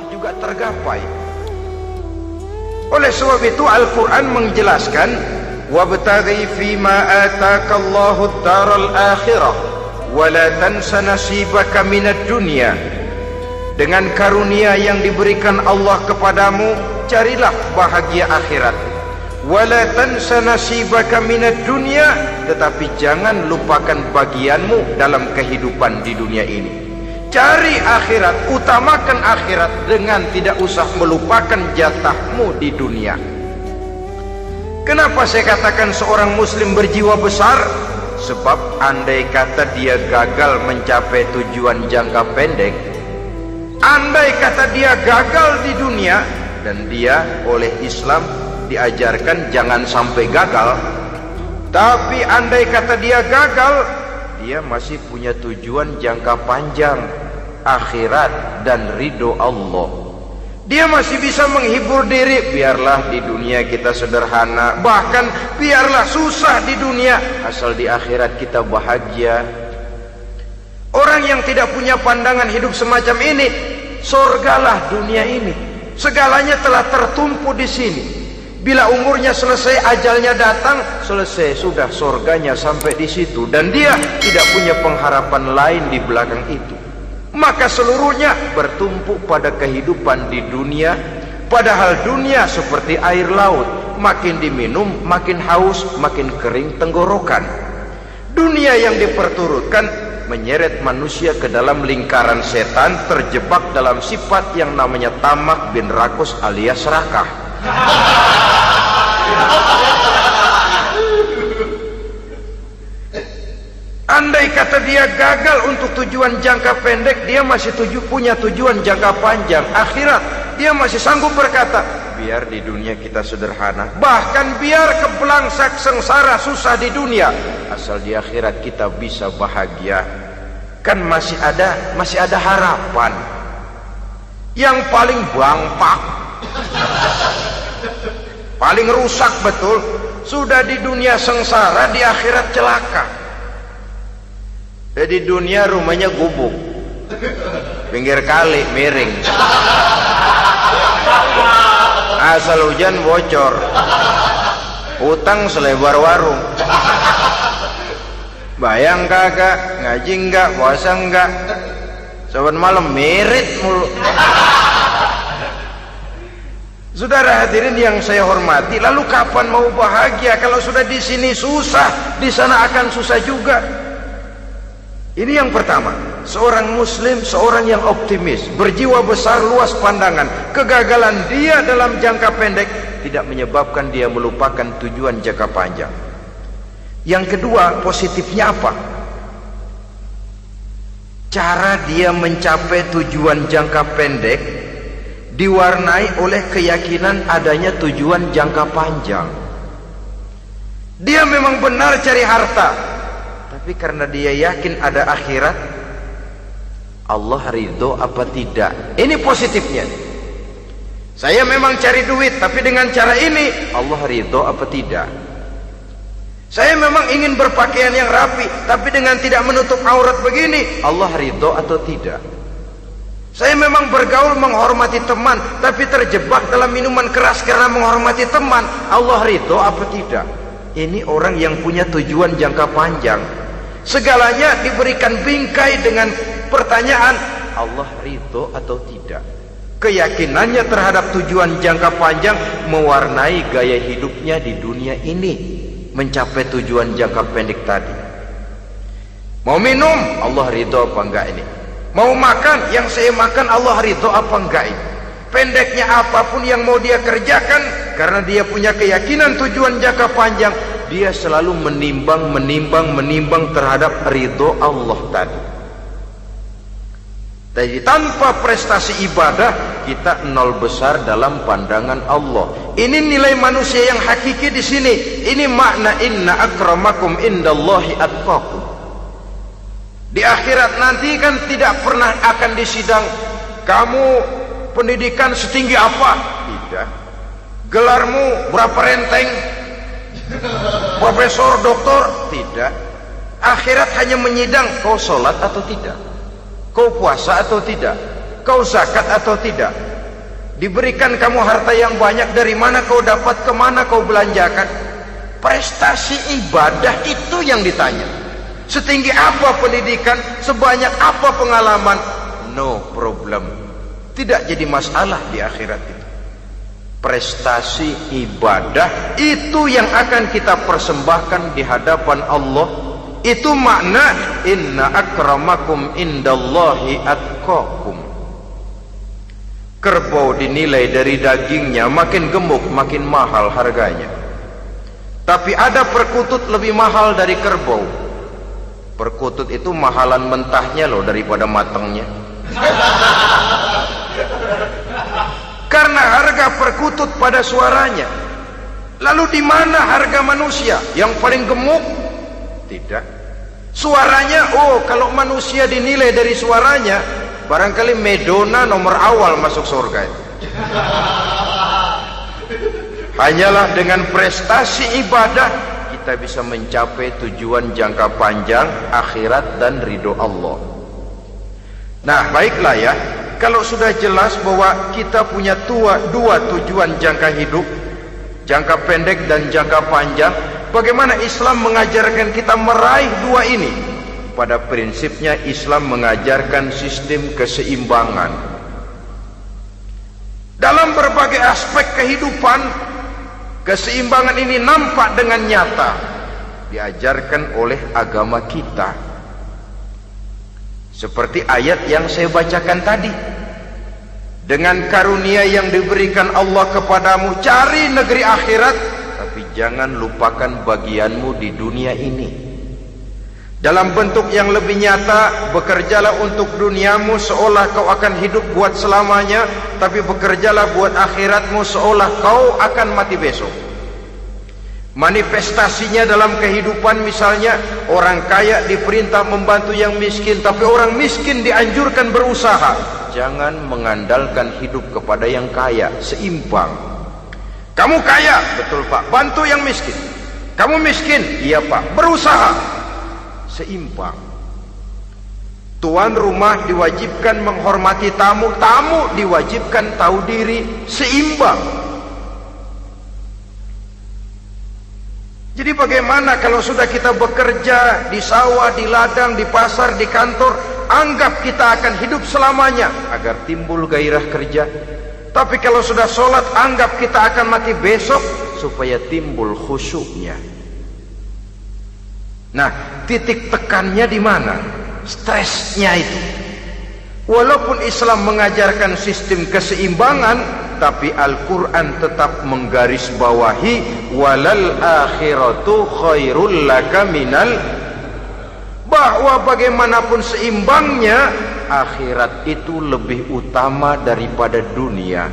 Allah juga tergapai. Oleh sebab itu Al-Quran menjelaskan, wabtaghi fima atakallahu ad-daral akhirah wa la tansa nasibaka minad dunya. Dengan karunia yang diberikan Allah kepadamu, carilah bahagia akhirat. Wa la tansa nasibaka minad dunya, tetapi jangan lupakan bagianmu dalam kehidupan di dunia ini. Cari akhirat, utamakan akhirat dengan tidak usah melupakan jatahmu di dunia. Kenapa saya katakan seorang muslim berjiwa besar? Sebab andai kata dia gagal mencapai tujuan jangka pendek, andai kata dia gagal di dunia, dan dia oleh Islam diajarkan jangan sampai gagal, tapi andai kata dia gagal, dia masih punya tujuan jangka panjang, akhirat dan ridho Allah. Dia masih bisa menghibur diri, biarlah di dunia kita sederhana, bahkan biarlah susah di dunia, asal di akhirat kita bahagia. Orang yang tidak punya pandangan hidup semacam ini, surgalah dunia ini, segalanya telah tertumpu di sini. Bila umurnya selesai, ajalnya datang, selesai sudah surganya sampai di situ, dan dia tidak punya pengharapan lain di belakang itu. Maka seluruhnya bertumpu pada kehidupan di dunia, padahal dunia seperti air laut, makin diminum makin haus, makin kering tenggorokan. Dunia yang diperturutkan menyeret manusia ke dalam lingkaran setan, terjebak dalam sifat yang namanya tamak bin rakus alias serakah. Andai kata dia gagal untuk tujuan jangka pendek, dia masih punya tujuan jangka panjang, akhirat. Dia masih sanggup berkata, biar di dunia kita sederhana, bahkan biar kebelangsak sengsara susah di dunia, asal di akhirat kita bisa bahagia. Kan masih ada harapan. Yang paling bangpak, paling rusak betul, sudah di dunia sengsara, di akhirat celaka. Di dunia rumahnya gubuk, pinggir kali miring, asal hujan bocor, utang selebar warung. Bayang kagak, ngaji enggak, puasa enggak, saban malam merit mulu. Saudara hadirin yang saya hormati, lalu kapan mau bahagia kalau sudah di sini susah, di sana akan susah juga. Ini yang pertama, seorang muslim, seorang yang optimis, berjiwa besar, luas pandangan. Kegagalan dia dalam jangka pendek tidak menyebabkan dia melupakan tujuan jangka panjang. Yang kedua, positifnya apa? Cara dia mencapai tujuan jangka pendek diwarnai oleh keyakinan adanya tujuan jangka panjang. Dia memang benar cari harta, tapi karena dia yakin ada akhirat, Allah ridho apa tidak? Ini positifnya. Saya memang cari duit, tapi dengan cara ini Allah ridho apa tidak? Saya memang ingin berpakaian yang rapi, tapi dengan tidak menutup aurat begini, Allah ridho atau tidak? Saya memang bergaul menghormati teman, tapi terjebak dalam minuman keras karena menghormati teman, Allah ridho apa tidak? Ini orang yang punya tujuan jangka panjang. Segalanya diberikan bingkai dengan pertanyaan, Allah ridho atau tidak? Keyakinannya terhadap tujuan jangka panjang mewarnai gaya hidupnya di dunia ini, mencapai tujuan jangka pendek tadi. Mau minum, Allah ridho apa enggak ini? Mau makan, yang saya makan Allah ridho apa enggak ini? Pendeknya apapun yang mau dia kerjakan, karena dia punya keyakinan tujuan jangka panjang, dia selalu menimbang terhadap ridho Allah tadi. Jadi tanpa prestasi ibadah, kita nol besar dalam pandangan Allah. Ini nilai manusia yang hakiki di sini. Ini makna inna akramakum indallahi atqakum. Di akhirat nanti kan tidak pernah akan disidang, kamu pendidikan setinggi apa? Tidak. Gelarmu berapa renteng? Profesor, doktor? Tidak. Akhirat hanya menyidang kau sholat atau tidak, kau puasa atau tidak, kau zakat atau tidak, Diberikan kamu harta yang banyak, dari mana kau dapat, kemana kau belanjakan? Prestasi ibadah itu yang ditanya. Setinggi apa pendidikan, sebanyak apa pengalaman, no problem, tidak jadi masalah di akhirat itu. Prestasi ibadah itu yang akan kita persembahkan di hadapan Allah. Itu makna inna akramakum indallahi atqakum. Kerbau dinilai dari dagingnya, makin gemuk makin mahal harganya. Tapi ada perkutut lebih mahal dari kerbau. Perkutut itu mahalan mentahnya loh daripada matangnya. Karena harga perkutut pada suaranya. Lalu di mana harga manusia? Yang paling gemuk? Tidak. Suaranya, oh kalau manusia dinilai dari suaranya, barangkali Madonna nomor awal masuk surga. Hanyalah dengan prestasi ibadah kita bisa mencapai tujuan jangka panjang, akhirat dan ridho Allah. Nah, baiklah ya. Kalau sudah jelas bahwa kita punya dua tujuan jangka hidup, jangka pendek dan jangka panjang, bagaimana Islam mengajarkan kita meraih dua ini? Pada prinsipnya Islam mengajarkan sistem keseimbangan. Dalam berbagai aspek kehidupan, keseimbangan ini nampak dengan nyata diajarkan oleh agama kita. Seperti ayat yang saya bacakan tadi. Dengan karunia yang diberikan Allah kepadamu, cari negeri akhirat, tapi jangan lupakan bagianmu di dunia ini. Dalam bentuk yang lebih nyata, bekerjalah untuk duniamu seolah kau akan hidup buat selamanya, tapi bekerjalah buat akhiratmu seolah kau akan mati besok. Manifestasinya dalam kehidupan, misalnya orang kaya diperintah membantu yang miskin, tapi orang miskin dianjurkan berusaha. Jangan mengandalkan hidup kepada yang kaya, seimbang. Kamu kaya, betul Pak, bantu yang miskin. Kamu miskin, iya Pak, berusaha, seimbang. Tuan rumah diwajibkan menghormati tamu, tamu diwajibkan tahu diri, seimbang. Jadi bagaimana kalau sudah kita bekerja di sawah, di ladang, di pasar, di kantor, anggap kita akan hidup selamanya agar timbul gairah kerja. Tapi kalau sudah sholat, anggap kita akan mati besok supaya timbul khusyuknya. Nah, titik tekannya di mana? Stresnya itu. Walaupun Islam mengajarkan sistem keseimbangan, tapi Al-Quran tetap menggarisbawahi walal akhiratu khairul laka minal, bahwa bagaimanapun seimbangnya, akhirat itu lebih utama daripada dunia.